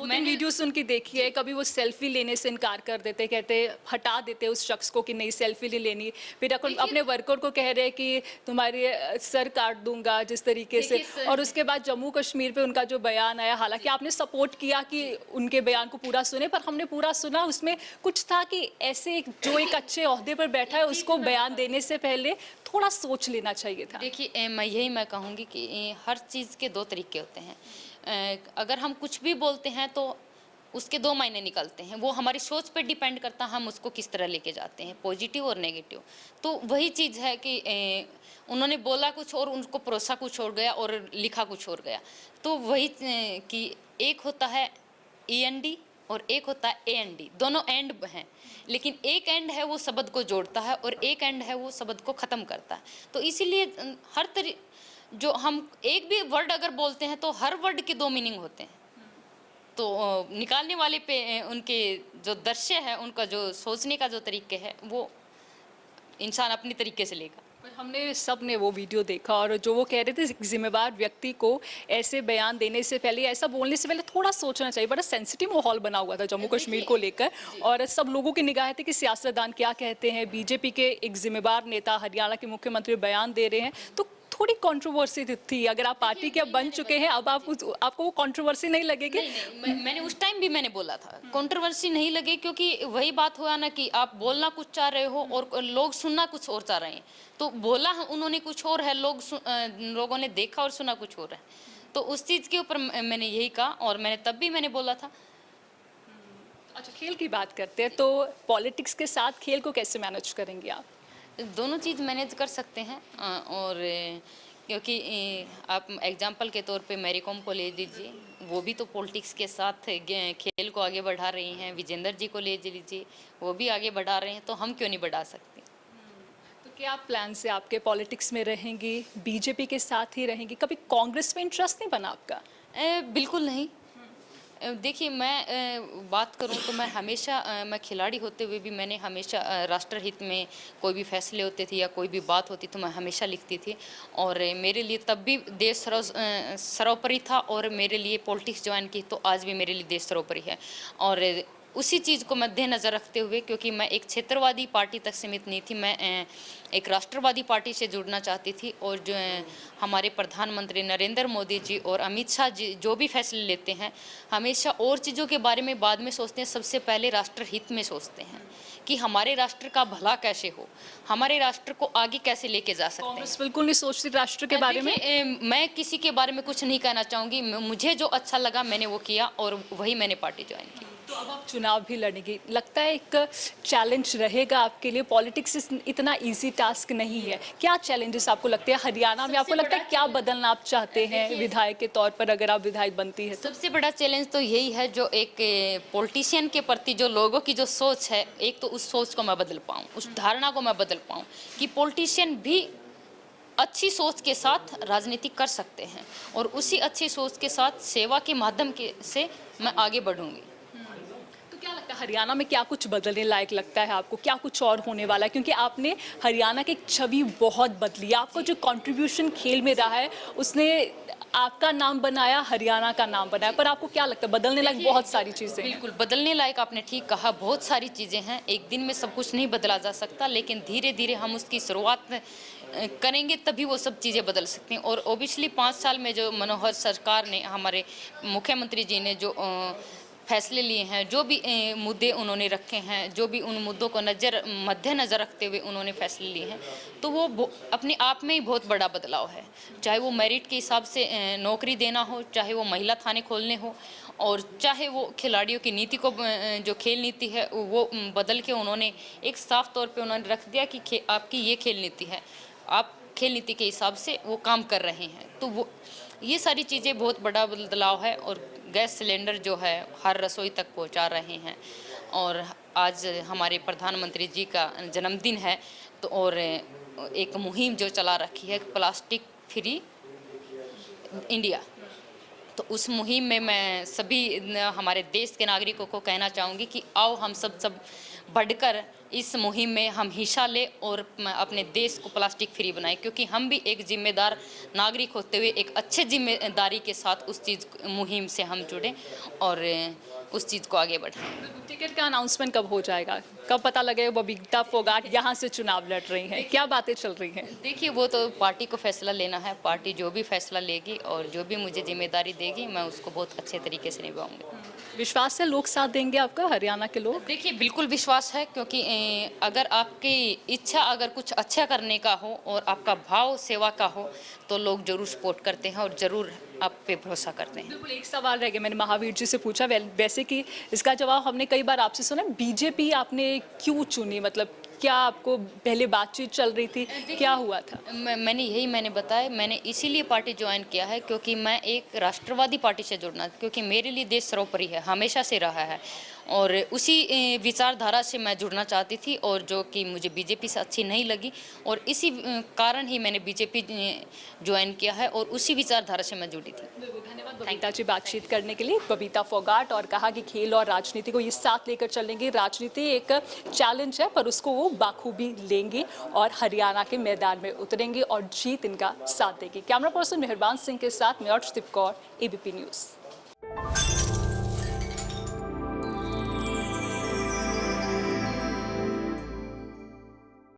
मैंने वीडियोस उनकी देखी है, कभी वो सेल्फी लेने से इनकार कर देते, कहते हटा देते उस शख्स को कि नहीं सेल्फी नहीं लेनी, फिर अपने वर्कर को कह रहे हैं कि तुम्हारी सर काट दूंगा जिस तरीके से। और उसके बाद जम्मू कश्मीर पे उनका जो बयान आया, हालांकि आपने सपोर्ट किया कि उनके बयान को पूरा सुने, पर हमने पूरा सुना, उसमें कुछ था कि ऐसे जो एक अच्छे ओहदे पर बैठा है उसको बयान देने से पहले थोड़ा सोच लेना चाहिए था। देखिए मैं कहूँगी कि हर चीज़ के दो तरीके होते हैं। अगर हम कुछ भी बोलते हैं तो उसके दो मायने निकलते हैं, वो हमारी सोच पर डिपेंड करता है हम उसको किस तरह लेके जाते हैं, पॉजिटिव और नेगेटिव। तो वही चीज़ है कि उन्होंने बोला कुछ और उनको परोसा कुछ और गया और लिखा कुछ और गया। तो वही कि एक होता है END और एक होता है AND, दोनों एंड हैं, लेकिन एक एंड है वो शब्द को जोड़ता है और एक एंड है वो शब्द को ख़त्म करता है। तो इसीलिए जो हम एक भी वर्ड अगर बोलते हैं तो हर वर्ड के दो मीनिंग होते हैं। तो निकालने वाले पे उनके जो दृश्य है, उनका जो सोचने का जो तरीके है, वो इंसान अपनी तरीके से लेगा। हमने सब ने वो वीडियो देखा, और जो वो कह रहे थे एक जिम्मेवार व्यक्ति को ऐसे बयान देने से पहले, ऐसा बोलने से पहले थोड़ा सोचना चाहिए। बड़ा सेंसिटिव माहौल बना हुआ था जम्मू कश्मीर को लेकर, और सब लोगों की निगाहें थी कि सियासतदान क्या कहते हैं। बीजेपी के एक जिम्मेवार नेता, हरियाणा के मुख्यमंत्री बयान दे रहे हैं, तो थोड़ी कंट्रोवर्सी थी। अगर आप पार्टी के अब बन चुके हैं, अब आपको वो कंट्रोवर्सी नहीं लगेगी? नहीं, मैंने उस टाइम भी मैंने बोला था कंट्रोवर्सी नहीं लगे, क्योंकि वही बात हुआ ना कि आप बोलना कुछ चाह रहे हो और लोग सुनना कुछ और चाह रहे हैं। तो बोला उन्होंने कुछ और है, लोगों ने देखा और सुना कुछ और है। तो उस चीज़ के ऊपर मैंने यही कहा, और मैंने तब भी मैंने बोला था। अच्छा, खेल की बात करते हैं, तो पॉलिटिक्स के साथ खेल को कैसे मैनेज करेंगे आप? दोनों चीज़ मैनेज कर सकते हैं। और क्योंकि आप एग्जाम्पल के तौर पे मैरी कॉम को ले लीजिए, वो भी तो पॉलिटिक्स के साथ खेल को आगे बढ़ा रही हैं। विजेंद्र जी को ले लीजिए, वो भी आगे बढ़ा रहे हैं, तो हम क्यों नहीं बढ़ा सकते? तो क्या प्लान से आपके पॉलिटिक्स में रहेंगी, बीजेपी के साथ ही रहेंगी? कभी कांग्रेस में इंटरेस्ट नहीं बना आपका? बिल्कुल नहीं। देखिए, मैं बात करूं तो मैं हमेशा मैं खिलाड़ी होते हुए भी मैंने हमेशा राष्ट्रहित में कोई भी फैसले होते थे या कोई भी बात होती तो मैं हमेशा लिखती थी। और मेरे लिए तब भी देश सर्वोपरि था, और मेरे लिए पॉलिटिक्स ज्वाइन की तो आज भी मेरे लिए देश सर्वोपरि है। और उसी चीज़ को मद्देनज़र रखते हुए, क्योंकि मैं एक क्षेत्रवादी पार्टी तक सीमित नहीं थी, मैं एक राष्ट्रवादी पार्टी से जुड़ना चाहती थी। और जो हमारे प्रधानमंत्री नरेंद्र मोदी जी और अमित शाह जी जो भी फैसले लेते हैं, हमेशा और चीज़ों के बारे में बाद में सोचते हैं, सबसे पहले राष्ट्रहित में सोचते हैं कि हमारे राष्ट्र का भला कैसे हो, हमारे राष्ट्र को आगे कैसे लेके जा सकते हैं। कांग्रेस बिल्कुल नहीं सोचती राष्ट्र के बारे में? मैं किसी के बारे में कुछ नहीं कहना चाहूँगी। मुझे जो अच्छा लगा मैंने वो किया, और वही मैंने पार्टी ज्वाइन की। तो अब आप चुनाव भी लड़ेंगे, लगता है एक चैलेंज रहेगा आपके लिए? पॉलिटिक्स इतना इजी टास्क नहीं है। क्या चैलेंजेस आपको लगते हैं हरियाणा में? आपको लगता है क्या बदलना आप चाहते हैं विधायक के तौर पर, अगर आप विधायक बनती है तो? सबसे बड़ा चैलेंज तो यही है, जो एक पॉलिटिशियन के प्रति जो लोगों की जो सोच है, एक तो उस सोच को मैं बदल पाऊँ, उस धारणा को मैं बदल पाऊँ कि पॉलिटिशियन भी अच्छी सोच के साथ राजनीति कर सकते हैं, और उसी अच्छी सोच के साथ सेवा के माध्यम से मैं आगे बढ़ूंगी। तो क्या लगता है हरियाणा में क्या कुछ बदलने लायक लगता है आपको? क्या कुछ और होने वाला है? क्योंकि आपने हरियाणा की एक छवि बहुत बदली, आपका जो कंट्रीब्यूशन खेल में रहा है उसने आपका नाम बनाया, हरियाणा का नाम बनाया। पर आपको क्या लगता है बदलने लायक बहुत सारी चीज़ें? बिल्कुल बदलने लायक, आपने ठीक कहा, बहुत सारी चीज़ें हैं। एक दिन में सब कुछ नहीं बदला जा सकता, लेकिन धीरे धीरे हम उसकी शुरुआत करेंगे तभी वो सब चीज़ें बदल सकती हैं। और ओबियसली 5 साल में जो मनोहर सरकार ने, हमारे मुख्यमंत्री जी ने जो फैसले लिए हैं, जो भी मुद्दे उन्होंने रखे हैं, जो भी उन मुद्दों को मद्देनज़र रखते हुए उन्होंने फैसले लिए हैं, तो वो अपने आप में ही बहुत बड़ा बदलाव है। चाहे वो मेरिट के हिसाब से नौकरी देना हो, चाहे वो महिला थाने खोलने हो, और चाहे वो खिलाड़ियों की नीति को, जो खेल नीति है वो बदल के उन्होंने एक साफ तौर पे उन्होंने रख दिया कि आपकी ये खेल नीति है, आप खेल नीति के हिसाब से वो काम कर रहे हैं। तो वो ये सारी चीज़ें बहुत बड़ा बदलाव है। और गैस सिलेंडर जो है हर रसोई तक पहुंचा रहे हैं। और आज हमारे प्रधानमंत्री जी का जन्मदिन है, तो और एक मुहिम जो चला रखी है प्लास्टिक फ्री इंडिया, तो उस मुहिम में मैं सभी हमारे देश के नागरिकों को कहना चाहूँगी कि आओ हम सब बढ़कर इस मुहिम में हम हिस्सा लें और अपने देश को प्लास्टिक फ्री बनाएं, क्योंकि हम भी एक जिम्मेदार नागरिक होते हुए एक अच्छे जिम्मेदारी के साथ उस चीज़ मुहिम से हम जुड़ें और उस चीज़ को आगे बढ़ाएं। टिकट का अनाउंसमेंट कब हो जाएगा, कब पता लगेगा बबीता फोगाट यहाँ से चुनाव लड़ रही हैं, क्या बातें चल रही हैं? देखिए, वो तो पार्टी को फैसला लेना है, पार्टी जो भी फैसला लेगी और जो भी मुझे जिम्मेदारी देगी मैं उसको बहुत अच्छे तरीके से निभाऊंगी। विश्वास है लोग साथ देंगे आपका, हरियाणा के लोग? देखिए, बिल्कुल विश्वास है, क्योंकि अगर आपकी इच्छा अगर कुछ अच्छा करने का हो और आपका भाव सेवा का हो तो लोग जरूर सपोर्ट करते हैं और ज़रूर आप पे भरोसा करते हैं। बिल्कुल, एक सवाल रह गया, मैंने महावीर जी से पूछा, वैसे कि इसका जवाब हमने कई बार आपसे सुना, बीजेपी आपने क्यों चुनी, मतलब क्या आपको पहले बातचीत चल रही थी, क्या हुआ था? मैंने बताया, मैंने इसीलिए पार्टी ज्वाइन किया है क्योंकि मैं एक राष्ट्रवादी पार्टी से जुड़ना, क्योंकि मेरे लिए देश सर्वोपरि है, हमेशा से रहा है और उसी विचारधारा से मैं जुड़ना चाहती थी और जो कि मुझे बीजेपी से अच्छी नहीं लगी और इसी कारण ही मैंने बीजेपी ज्वाइन किया है और उसी विचारधारा से मैं जुड़ी थी। धन्यवाद बबीता जी बातचीत करने के लिए। बबीता फोगाट, और कहा कि खेल और राजनीति को ये साथ लेकर चलेंगे, राजनीति एक चैलेंज है पर उसको वो बाखूबी लेंगे और हरियाणा के मैदान में उतरेंगे और जीत इनका साथ देगी। कैमरा पर्सन मेहरबान सिंह के साथ मैं अर्शदीप कौर, एबीपी न्यूज़।